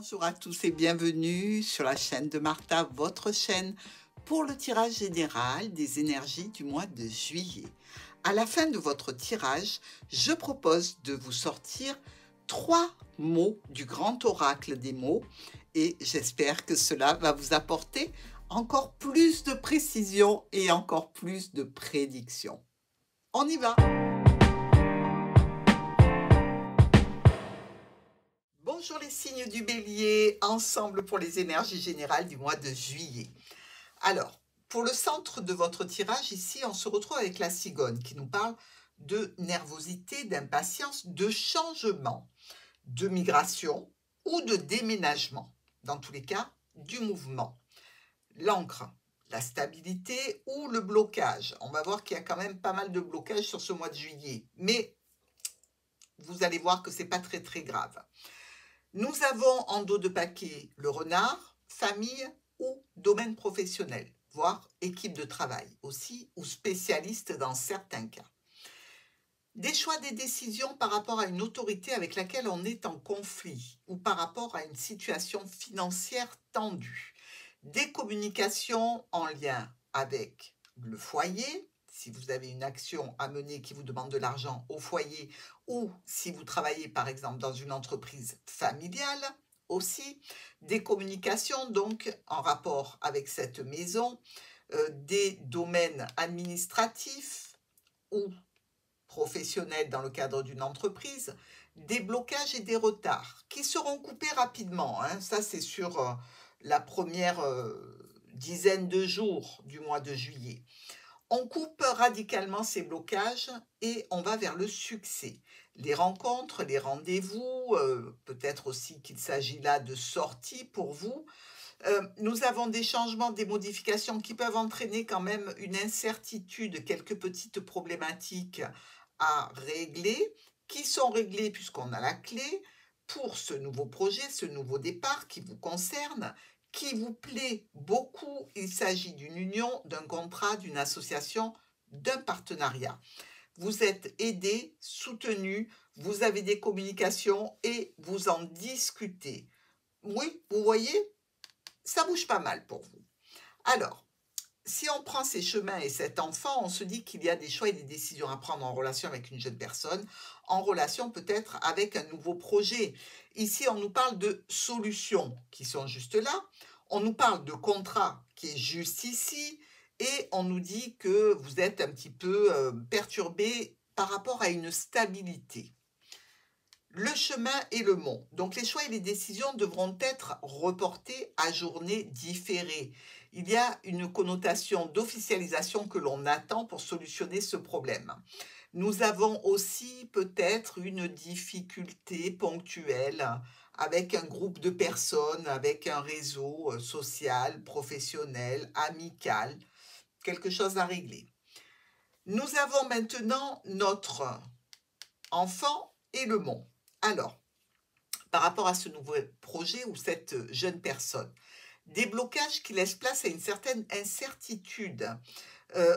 Bonjour à tous et bienvenue sur la chaîne de Martha, votre chaîne pour le tirage général des énergies du mois de juillet. À la fin de votre tirage, je propose de vous sortir 3 mots du grand oracle des mots et j'espère que cela va vous apporter encore plus de précision et encore plus de prédiction. On y va! Bonjour les signes du bélier, ensemble pour les énergies générales du mois de juillet. Alors, pour le centre de votre tirage, ici, on se retrouve avec la cigogne qui nous parle de nervosité, d'impatience, de changement, de migration ou de déménagement. Dans tous les cas, du mouvement. L'ancre, la stabilité ou le blocage. On va voir qu'il y a quand même pas mal de blocages sur ce mois de juillet. Mais vous allez voir que ce n'est pas très grave. Nous avons en dos de paquet le renard, famille ou domaine professionnel, voire équipe de travail aussi, ou spécialiste dans certains cas. Des choix, des décisions par rapport à une autorité avec laquelle on est en conflit ou par rapport à une situation financière tendue. Des communications en lien avec le foyer, si vous avez une action à mener qui vous demande de l'argent au foyer ou si vous travaillez par exemple dans une entreprise familiale aussi, des communications donc en rapport avec cette maison, des domaines administratifs ou professionnels dans le cadre d'une entreprise, des blocages et des retards qui seront coupés rapidement, hein. Ça c'est sur la première dizaine de jours du mois de juillet. On coupe radicalement ces blocages et on va vers le succès. Les rencontres, les rendez-vous, peut-être aussi qu'il s'agit là de sorties pour vous. Nous avons des changements, des modifications qui peuvent entraîner quand même une incertitude, quelques petites problématiques à régler, qui sont réglées puisqu'on a la clé pour ce nouveau projet, ce nouveau départ qui vous concerne, qui vous plaît beaucoup. Il s'agit d'une union, d'un contrat, d'une association, d'un partenariat. Vous êtes aidé, soutenu, vous avez des communications et vous en discutez. Oui, vous voyez, ça bouge pas mal pour vous. Alors, si on prend ces chemins et cet enfant, on se dit qu'il y a des choix et des décisions à prendre en relation avec une jeune personne, en relation peut-être avec un nouveau projet. Ici, on nous parle de solutions qui sont juste là, on nous parle de contrat qui est juste ici, et on nous dit que vous êtes un petit peu perturbé par rapport à une stabilité. Le chemin et le mont. Donc les choix et les décisions devront être reportés à journée différée. Il y a une connotation d'officialisation que l'on attend pour solutionner ce problème. Nous avons aussi peut-être une difficulté ponctuelle avec un groupe de personnes, avec un réseau social, professionnel, amical, quelque chose à régler. Nous avons maintenant notre enfant et le mont. Alors, par rapport à ce nouveau projet ou cette jeune personne, des blocages qui laissent place à une certaine incertitude.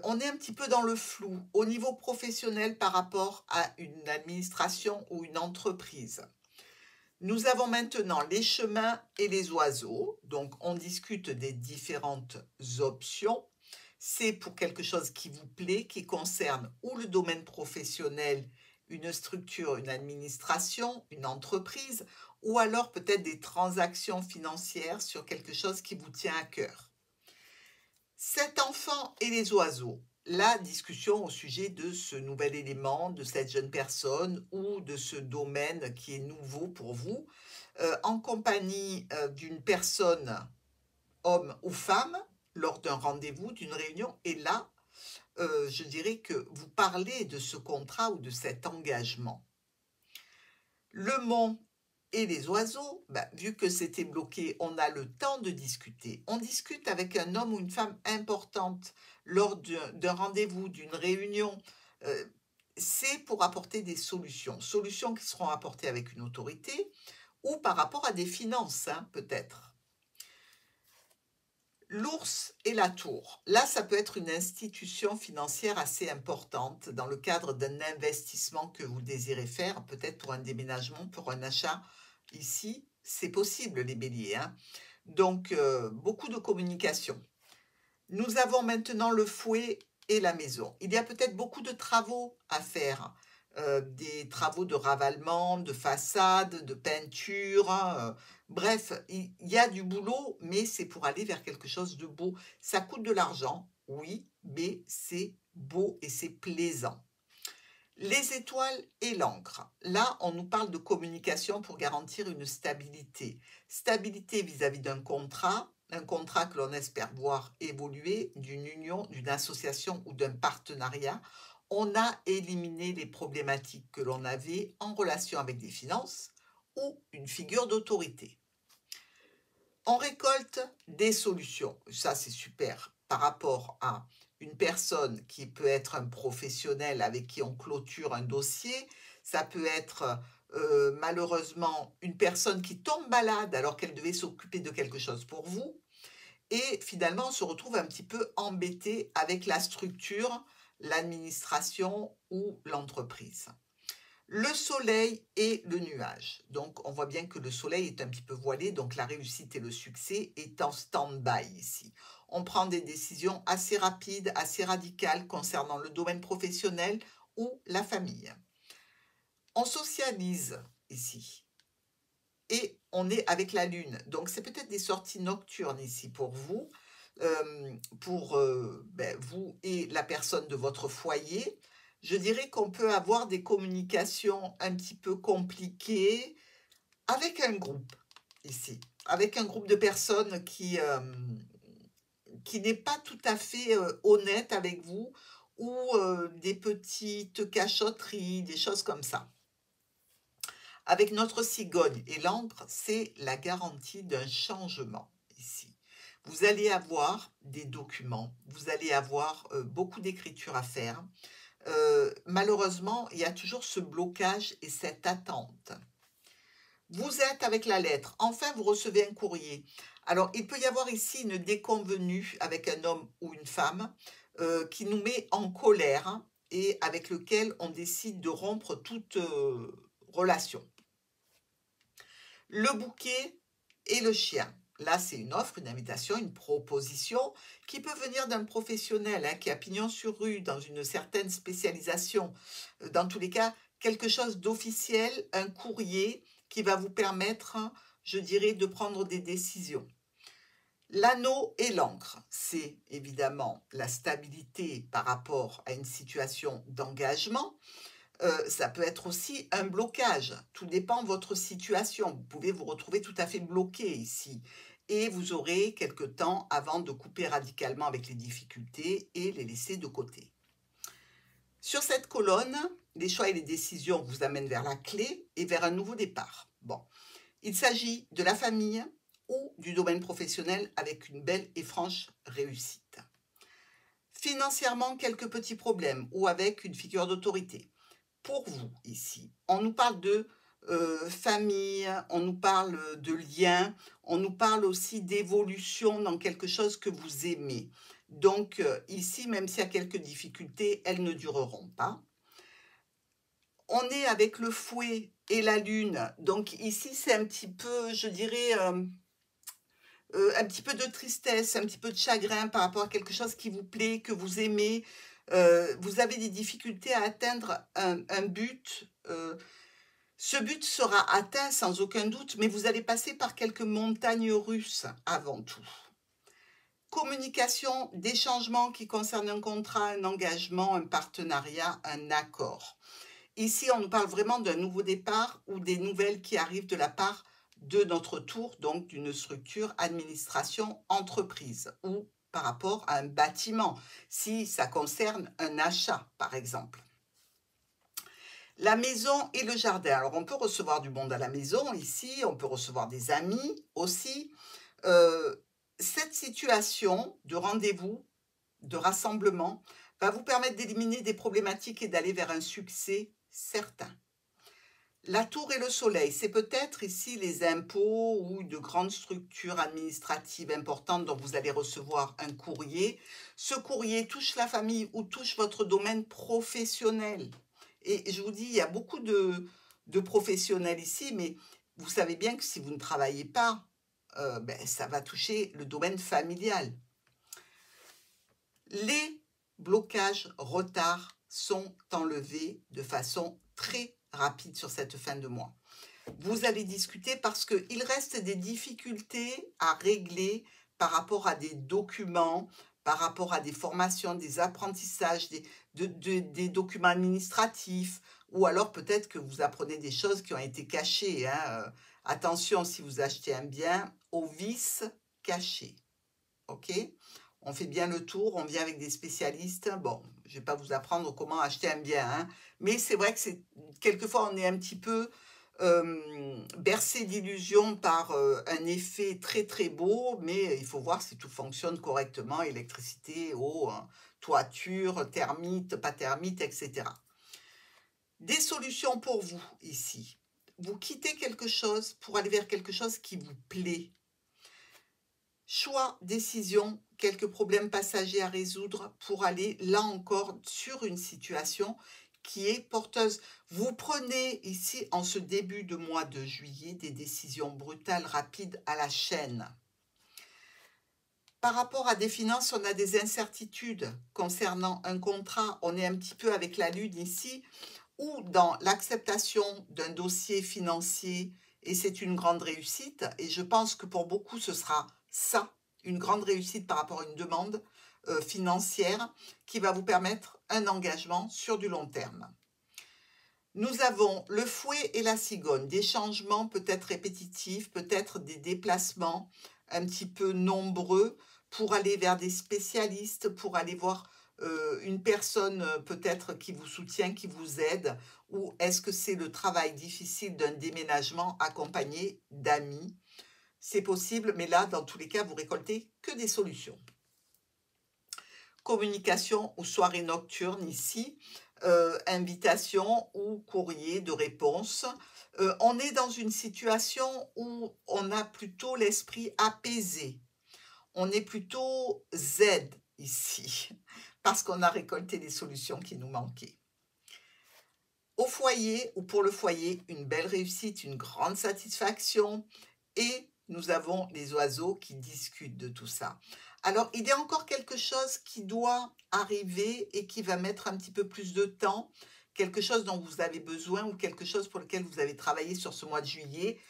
On est un petit peu dans le flou au niveau professionnel par rapport à une administration ou une entreprise. Nous avons maintenant les chemins et les oiseaux. Donc, on discute des différentes options. C'est pour quelque chose qui vous plaît, qui concerne ou le domaine professionnel, une structure, une administration, une entreprise, ou alors peut-être des transactions financières sur quelque chose qui vous tient à cœur. Cet enfant et les oiseaux, la discussion au sujet de ce nouvel élément, de cette jeune personne ou de ce domaine qui est nouveau pour vous, en compagnie d'une personne, homme ou femme, lors d'un rendez-vous, d'une réunion, et là, je dirais que vous parlez de ce contrat ou de cet engagement. Le mont et les oiseaux, vu que c'était bloqué, on a le temps de discuter. On discute avec un homme ou une femme importante lors d'un rendez-vous, d'une réunion. C'est pour apporter des solutions. Solutions qui seront apportées avec une autorité ou par rapport à des finances, hein, peut-être. L'ours et la tour. Là, ça peut être une institution financière assez importante dans le cadre d'un investissement que vous désirez faire, peut-être pour un déménagement, pour un achat ici, c'est possible les béliers, hein. Donc, beaucoup de communication. Nous avons maintenant le fouet et la maison. Il y a peut-être beaucoup de travaux à faire, des travaux de ravalement, de façade, de peinture, hein, bref, il y a du boulot, mais c'est pour aller vers quelque chose de beau. Ça coûte de l'argent, oui, mais c'est beau et c'est plaisant. Les étoiles et l'encre. Là, on nous parle de communication pour garantir une stabilité. Stabilité vis-à-vis d'un contrat que l'on espère voir évoluer, d'une union, d'une association ou d'un partenariat. On a éliminé les problématiques que l'on avait en relation avec des finances ou une figure d'autorité. On récolte des solutions. Ça, c'est super par rapport à une personne qui peut être un professionnel avec qui on clôture un dossier. Ça peut être malheureusement une personne qui tombe malade alors qu'elle devait s'occuper de quelque chose pour vous. Et finalement, on se retrouve un petit peu embêté avec la structure, l'administration ou l'entreprise. Le soleil et le nuage. Donc, on voit bien que le soleil est un petit peu voilé, donc la réussite et le succès est en stand-by ici. On prend des décisions assez rapides, assez radicales concernant le domaine professionnel ou la famille. On socialise ici et on est avec la lune. Donc, c'est peut-être des sorties nocturnes ici pour vous, vous et la personne de votre foyer. Je dirais qu'on peut avoir des communications un petit peu compliquées avec un groupe ici, avec un groupe de personnes qui n'est pas tout à fait honnête avec vous ou des petites cachotteries, des choses comme ça. Avec notre cigogne et l'encre, c'est la garantie d'un changement ici. Vous allez avoir des documents, vous allez avoir beaucoup d'écriture à faire. Malheureusement, il y a toujours ce blocage et cette attente. Vous êtes avec la lettre. Enfin, vous recevez un courrier. Alors, il peut y avoir ici une déconvenue avec un homme ou une femme qui nous met en colère et avec lequel on décide de rompre toute relation. Le bouquet et le chien. Là, c'est une offre, une invitation, une proposition qui peut venir d'un professionnel qui a pignon sur rue, dans une certaine spécialisation. Dans tous les cas, quelque chose d'officiel, un courrier qui va vous permettre, je dirais, de prendre des décisions. L'anneau et l'encre, c'est évidemment la stabilité par rapport à une situation d'engagement. Ça peut être aussi un blocage. Tout dépend de votre situation. Vous pouvez vous retrouver tout à fait bloqué ici. Et vous aurez quelque temps avant de couper radicalement avec les difficultés et les laisser de côté. Sur cette colonne, les choix et les décisions vous amènent vers la clé et vers un nouveau départ. Bon, il s'agit de la famille ou du domaine professionnel avec une belle et franche réussite. Financièrement, quelques petits problèmes ou avec une figure d'autorité. Pour vous ici, on nous parle de famille, on nous parle de liens, on nous parle aussi d'évolution dans quelque chose que vous aimez. Donc ici, même s'il y a quelques difficultés, elles ne dureront pas. On est avec le fouet et la lune, donc ici c'est un petit peu, je dirais, un petit peu de tristesse, un petit peu de chagrin par rapport à quelque chose qui vous plaît, que vous aimez. Vous avez des difficultés à atteindre un but. Ce but sera atteint sans aucun doute, mais vous allez passer par quelques montagnes russes avant tout. Communication, des changements qui concernent un contrat, un engagement, un partenariat, un accord. Ici, on nous parle vraiment d'un nouveau départ ou des nouvelles qui arrivent de la part de notre tour, donc d'une structure, administration, entreprise ou par rapport à un bâtiment, si ça concerne un achat, par exemple. La maison et le jardin. Alors, on peut recevoir du monde à la maison ici, on peut recevoir des amis aussi. Cette situation de rendez-vous, de rassemblement, va vous permettre d'éliminer des problématiques et d'aller vers un succès certain. La tour et le soleil, c'est peut-être ici les impôts ou de grandes structures administratives importantes dont vous allez recevoir un courrier. Ce courrier touche la famille ou touche votre domaine professionnel. Et je vous dis, il y a beaucoup de professionnels ici, mais vous savez bien que si vous ne travaillez pas, ça va toucher le domaine familial. Les blocages, retards sont enlevés de façon très rapide sur cette fin de mois. Vous allez discuter parce qu'il reste des difficultés à régler par rapport à des documents, par rapport à des formations, des apprentissages, des documents administratifs, ou alors peut-être que vous apprenez des choses qui ont été cachées, hein. Attention, si vous achetez un bien, au vice caché. OK? On fait bien le tour, on vient avec des spécialistes. Bon, je ne vais pas vous apprendre comment acheter un bien, hein, mais c'est vrai que quelquefois on est un petit peu bercé d'illusions par un effet très très beau, mais il faut voir si tout fonctionne correctement, électricité, eau, hein, toiture, termites, pas termites, etc. Des solutions pour vous ici. Vous quittez quelque chose pour aller vers quelque chose qui vous plaît. Choix, décision, quelques problèmes passagers à résoudre pour aller là encore sur une situation qui est porteuse. Vous prenez ici en ce début de mois de juillet des décisions brutales, rapides à la chaîne. Par rapport à des finances, on a des incertitudes concernant un contrat. On est un petit peu avec la lune ici, ou dans l'acceptation d'un dossier financier, et c'est une grande réussite. Et je pense que pour beaucoup, ce sera ça, une grande réussite par rapport à une demande financière qui va vous permettre un engagement sur du long terme. Nous avons le fouet et la cigogne, des changements peut-être répétitifs, peut-être des déplacements un petit peu nombreux pour aller vers des spécialistes, pour aller voir une personne peut-être qui vous soutient, qui vous aide, ou est-ce que c'est le travail difficile d'un déménagement accompagné d'amis? C'est possible, mais là, dans tous les cas, vous récoltez que des solutions. Communication ou soirée nocturne ici, invitation ou courrier de réponse. On est dans une situation où on a plutôt l'esprit apaisé. On est plutôt zen ici, parce qu'on a récolté les solutions qui nous manquaient. Au foyer ou pour le foyer, une belle réussite, une grande satisfaction et nous avons les oiseaux qui discutent de tout ça. Alors, il y a encore quelque chose qui doit arriver et qui va mettre un petit peu plus de temps, quelque chose dont vous avez besoin ou quelque chose pour lequel vous avez travaillé sur ce mois de juillet.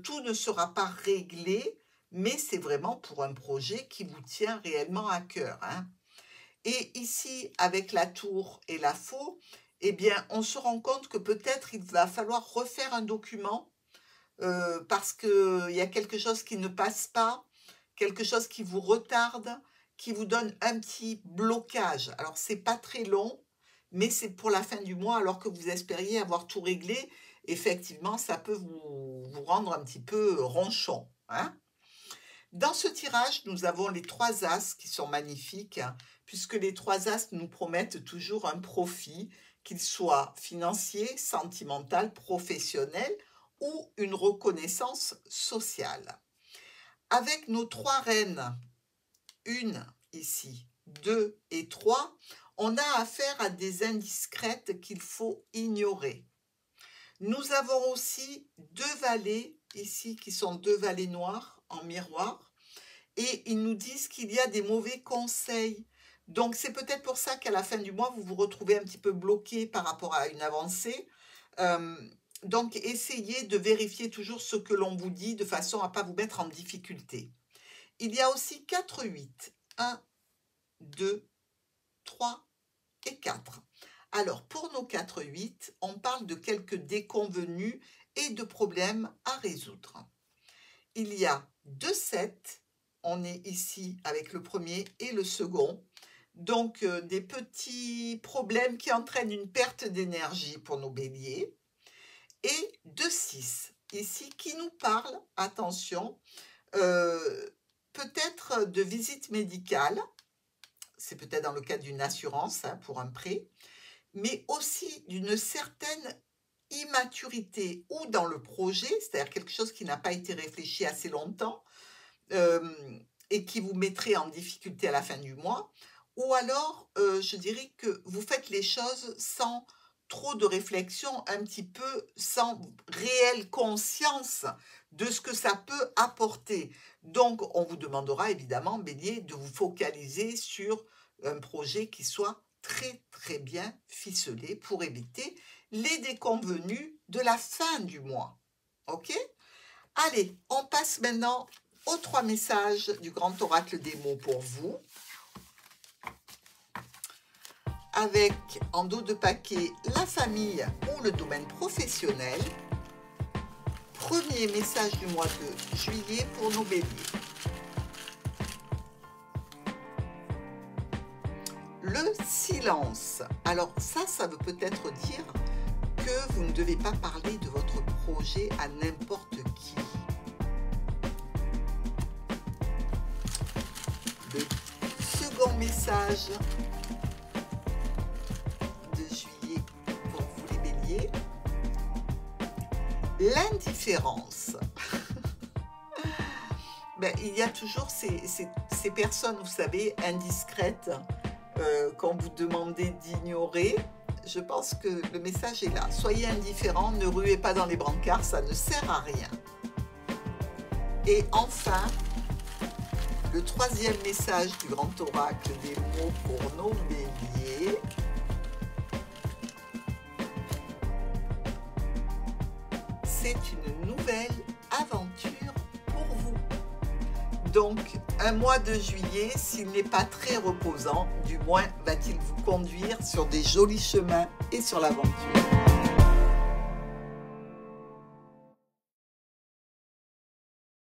Tout ne sera pas réglé, mais c'est vraiment pour un projet qui vous tient réellement à cœur, hein. Et ici, avec la tour et la faux, eh bien, on se rend compte que peut-être il va falloir refaire un document parce qu'il y a quelque chose qui ne passe pas, quelque chose qui vous retarde, qui vous donne un petit blocage. Alors, c'est pas très long, mais c'est pour la fin du mois, alors que vous espériez avoir tout réglé. Effectivement, ça peut vous rendre un petit peu ronchon, hein. Dans ce tirage, nous avons les 3 as qui sont magnifiques, puisque les 3 as nous promettent toujours un profit, qu'il soit financier, sentimental, professionnel ou une reconnaissance sociale. Avec nos 3 reines, 1 ici, 2 et 3, on a affaire à des indiscrètes qu'il faut ignorer. Nous avons aussi 2 valets ici qui sont 2 valets noirs en miroir et ils nous disent qu'il y a des mauvais conseils. Donc c'est peut-être pour ça qu'à la fin du mois, vous vous retrouvez un petit peu bloqué par rapport à une avancée. Donc essayez de vérifier toujours ce que l'on vous dit de façon à ne pas vous mettre en difficulté. Il y a aussi 4-8. 1, 2, 3 et 4. Alors, pour nos 4-8, on parle de quelques déconvenus et de problèmes à résoudre. Il y a 2-7, on est ici avec le premier et le second. Donc, des petits problèmes qui entraînent une perte d'énergie pour nos béliers. Et 2-6, ici, qui nous parle, attention, peut-être de visite médicale, c'est peut-être dans le cadre d'une assurance hein, pour un prêt, mais aussi d'une certaine immaturité ou dans le projet, c'est-à-dire quelque chose qui n'a pas été réfléchi assez longtemps et qui vous mettrait en difficulté à la fin du mois, ou alors je dirais que vous faites les choses sans trop de réflexion, un petit peu sans réelle conscience de ce que ça peut apporter. Donc, on vous demandera évidemment, Bélier, de vous focaliser sur un projet qui soit très très bien ficelé pour éviter les déconvenues de la fin du mois. Ok? Allez, on passe maintenant aux 3 messages du grand oracle des mots pour vous. Avec en dos de paquet la famille ou le domaine professionnel. Premier message du mois de juillet pour nos béliers. Le silence. Alors ça veut peut-être dire que vous ne devez pas parler de votre projet à n'importe qui. Le second message de juillet pour vous les béliers. L'indifférence. Il y a toujours ces personnes, vous savez, indiscrètes, quand vous demandez d'ignorer. Je pense que le message est là. Soyez indifférents, ne ruez pas dans les brancards, ça ne sert à rien. Et enfin, le troisième message du grand oracle des mots pour nos béliers. C'est une nouvelle aventure pour vous. Donc, un mois de juillet, s'il n'est pas très reposant, du moins va-t-il vous conduire sur des jolis chemins et sur l'aventure.